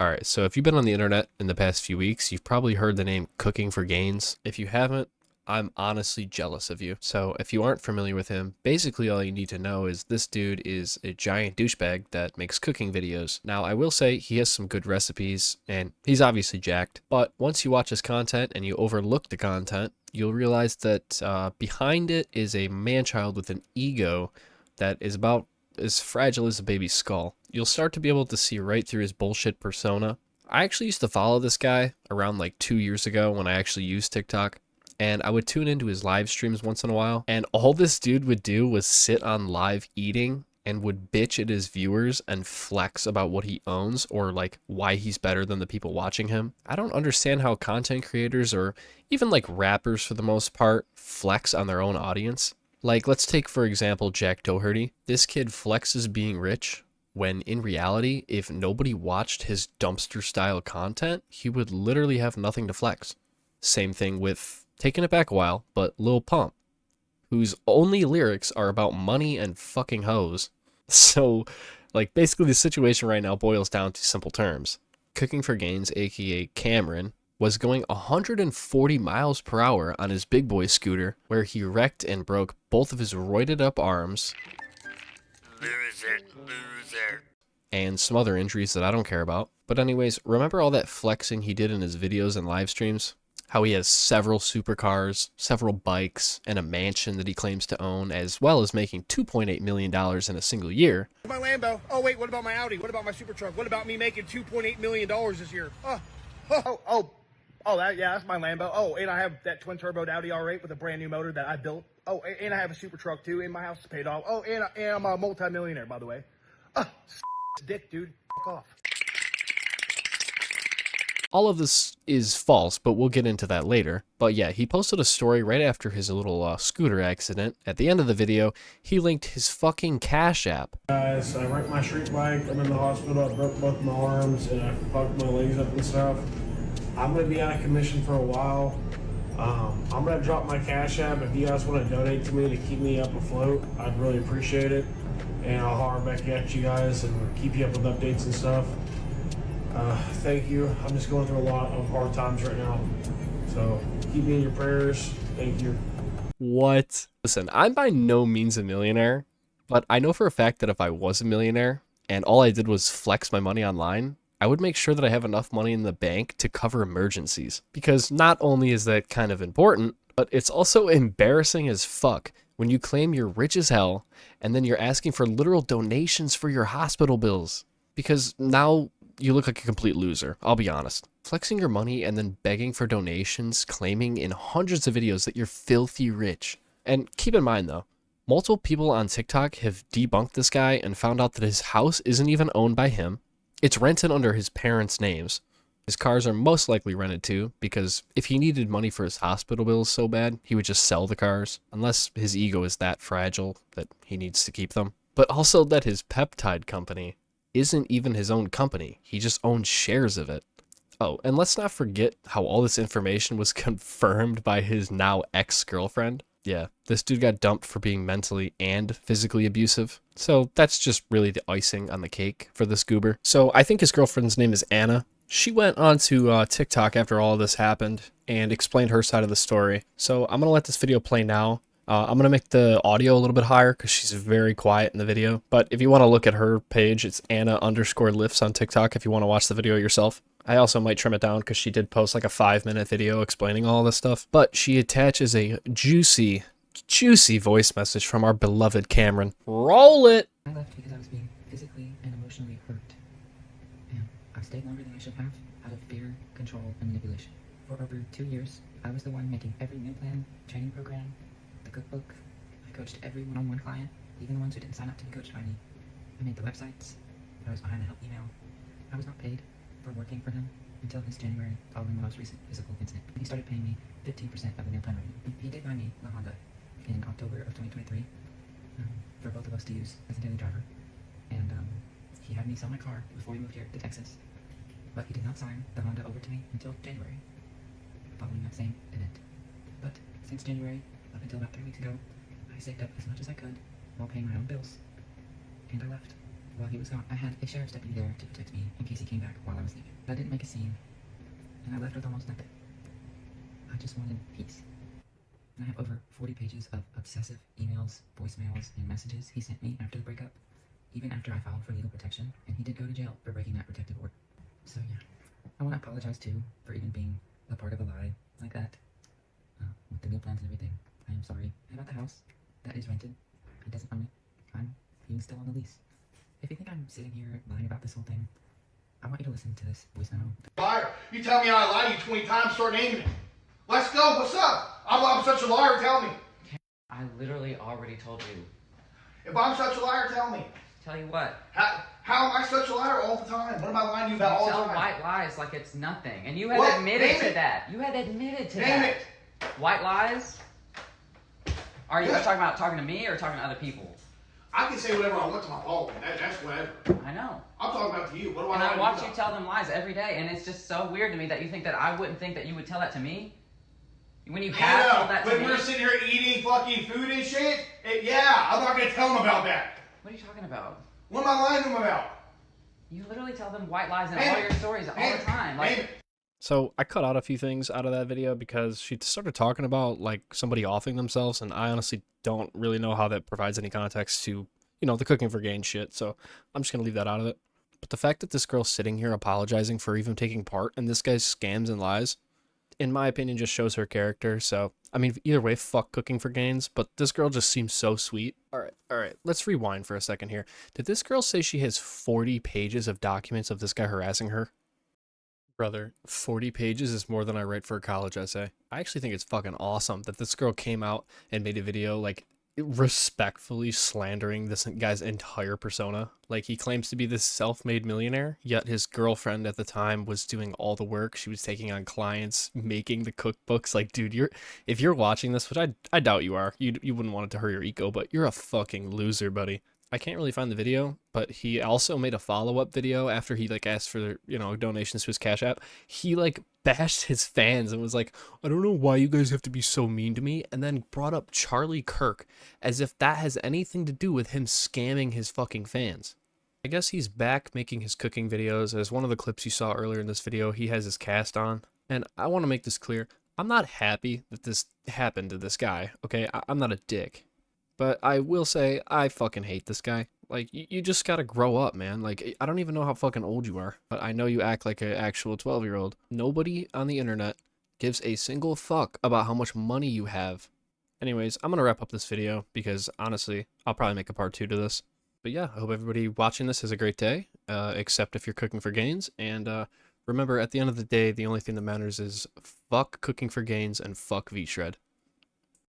Alright, so if you've been on the internet in the past few weeks, you've probably heard the name Cooking for Gains. If you haven't, I'm honestly jealous of you. So if you aren't familiar with him, basically all you need to know is this dude is a giant douchebag that makes cooking videos. Now, I will say he has some good recipes, and he's obviously jacked, but once you watch his content and you overlook the content, you'll realize that behind it is a man-child with an ego that is about as fragile as a baby's skull. You'll start to be able to see right through his bullshit persona. I actually used to follow this guy around like 2 years ago when I actually used TikTok, and I would tune into his live streams once in a while, and all this dude would do was sit on live eating and would bitch at his viewers and flex about what he owns or like why he's better than the people watching him. I don't understand how content creators or even like rappers for the most part flex on their own audience. Like, let's take, for example, Jack Doherty. This kid flexes being rich when in reality, if nobody watched his dumpster style content, he would literally have nothing to flex. Same thing with, taking it back a while, but Lil Pump, whose only lyrics are about money and fucking hoes. So, like, basically the situation right now boils down to simple terms. Cooking for Gains, aka Cameron, was going 140 miles per hour on his big boy scooter, where he wrecked and broke both of his roided up arms. Loser. And some other injuries that I don't care about. But anyways, remember all that flexing he did in his videos and live streams? How he has several supercars, several bikes, and a mansion that he claims to own, as well as making $2.8 million in a single year. My Lambo. Oh wait, what about my Audi? What about my super truck? What about me making $2.8 million this year? That's my Lambo. Oh, and I have that twin turbo Audi R8 with a brand new motor that I built. Oh, and I have a super truck too, and my house is paid off. Oh, and I'm a multi-millionaire, by the way. Dick, dude. Fuck off. All of this is false, but we'll get into that later. But yeah, he posted a story right after his little scooter accident. At the end of the video, he linked his fucking Cash App. Guys, I wrecked my street bike. I'm in the hospital. I broke both my arms and I fucked my legs up and stuff. I'm gonna be out of commission for a while. I'm gonna drop my Cash App. If you guys want to donate to me to keep me up afloat, I'd really appreciate it. And I'll holler back at you guys and keep you up with updates and stuff. Thank you. I'm just going through a lot of hard times right now. So keep me in your prayers. Thank you. What? Listen, I'm by no means a millionaire, but I know for a fact that if I was a millionaire and all I did was flex my money online, I would make sure that I have enough money in the bank to cover emergencies. Because not only is that kind of important, but it's also embarrassing as fuck when you claim you're rich as hell and then you're asking for literal donations for your hospital bills. Because now you look like a complete loser, I'll be honest. Flexing your money and then begging for donations, claiming in hundreds of videos that you're filthy rich. And keep in mind though, multiple people on TikTok have debunked this guy and found out that his house isn't even owned by him. It's rented under his parents' names. His cars are most likely rented too, because if he needed money for his hospital bills so bad, he would just sell the cars, unless his ego is that fragile that he needs to keep them. But also that his peptide company isn't even his own company. He just owns shares of it. Oh, and let's not forget how all this information was confirmed by his now ex-girlfriend. Yeah, this dude got dumped for being mentally and physically abusive. So that's just really the icing on the cake for this goober. So I think his girlfriend's name is Anna. She went onto TikTok after all of this happened and explained her side of the story. So I'm going to let this video play now. I'm going to make the audio a little bit higher because she's very quiet in the video. But if you want to look at her page, it's Anna_lifts on TikTok if you want to watch the video yourself. I also might trim it down because she did post like a 5-minute video explaining all this stuff. But she attaches a juicy voice message from our beloved Cameron. Roll it! I left because I was being physically and emotionally hurt. And I stayed longer than I should have out of fear, control, and manipulation. For over 2 years, I was the one making every meal plan, training program, the cookbook. I coached every one-on-one client, even the ones who didn't sign up to be coached by me. I made the websites. I was behind the help email. I was not paid for working for him until this January following the most recent physical incident. He started paying me 15% of the meal plan revenue. He did buy me the Honda in October of 2023 for both of us to use as a daily driver. And he had me sell my car before we moved here to Texas. But he did not sign the Honda over to me until January, following that same event. But since January, up until about 3 weeks ago, I saved up as much as I could while paying my own bills. And I left. While he was gone, I had a sheriff's deputy there to protect me in case he came back while I was leaving. But I didn't make a scene, and I left with almost nothing. I just wanted peace. And I have over 40 pages of obsessive emails, voicemails, and messages he sent me after the breakup, even after I filed for legal protection, and he did go to jail for breaking that protective order. So yeah, I want to apologize too for even being a part of a lie like that, with the meal plans and everything. I am sorry. And about the house that is rented, he doesn't own it. I'm even still on the lease. If you think I'm sitting here lying about this whole thing, I want you to listen to this voice memo. Liar. You tell me I lied to you 20 times, start naming it. Let's go. What's up? I'm such a liar. Tell me. I literally already told you. If I'm such a liar, tell me. Tell you what? How am I such a liar all the time? What am I lying to you about all the Tell time? white lies like it's nothing. And you had What? admitted Name to it. that. You had admitted to Name that. it. White lies? Are you Yeah. talking to me or talking to other people? I can say whatever I want to my phone. That's whatever. I know. I'm talking about to you. What do I And lie I to watch you you about? tell them lies every day, and it's just so weird to me that you think that I wouldn't think that you would tell that to me. When you have told that to when me. we're sitting here eating fucking food and shit, yeah, I'm not gonna tell them about that. What are you talking about? What am I lying to them about? You literally tell them white lies in Name all it. your stories all Name the it. time. Name Like, it. So I cut out a few things out of that video because she started talking about like somebody offing themselves, and I honestly don't really know how that provides any context to, you know, the Cooking for Gains shit. So I'm just gonna leave that out of it. But the fact that this girl's sitting here apologizing for even taking part in this guy's scams and lies, in my opinion, just shows her character. So I mean, either way, fuck Cooking for Gains. But this girl just seems so sweet. All right. Let's rewind for a second here. Did this girl say she has 40 pages of documents of this guy harassing her? Brother, 40 pages is more than I write for a college essay. I actually think it's fucking awesome that this girl came out and made a video, like, respectfully slandering this guy's entire persona. Like, he claims to be this self-made millionaire, yet his girlfriend at the time was doing all the work. She was taking on clients, making the cookbooks. Like, dude, if you're watching this, which I doubt you are, you wouldn't want it to hurt your ego, but you're a fucking loser, buddy. I can't really find the video, but he also made a follow-up video after he like asked for, you know, donations to his Cash App. He like bashed his fans and was like, I don't know why you guys have to be so mean to me, and then brought up Charlie Kirk as if that has anything to do with him scamming his fucking fans. I guess he's back making his cooking videos. As one of the clips you saw earlier in this video, he has his cast on. And I want to make this clear. I'm not happy that this happened to this guy, okay? I'm not a dick. But I will say, I fucking hate this guy. Like, you just gotta grow up, man. Like, I don't even know how fucking old you are, but I know you act like an actual 12-year-old. Nobody on the internet gives a single fuck about how much money you have. Anyways, I'm gonna wrap up this video because, honestly, I'll probably make a part 2 to this. But yeah, I hope everybody watching this has a great day, except if you're cooking for gains. And remember, at the end of the day, the only thing that matters is fuck Cooking for Gains and fuck V-Shred.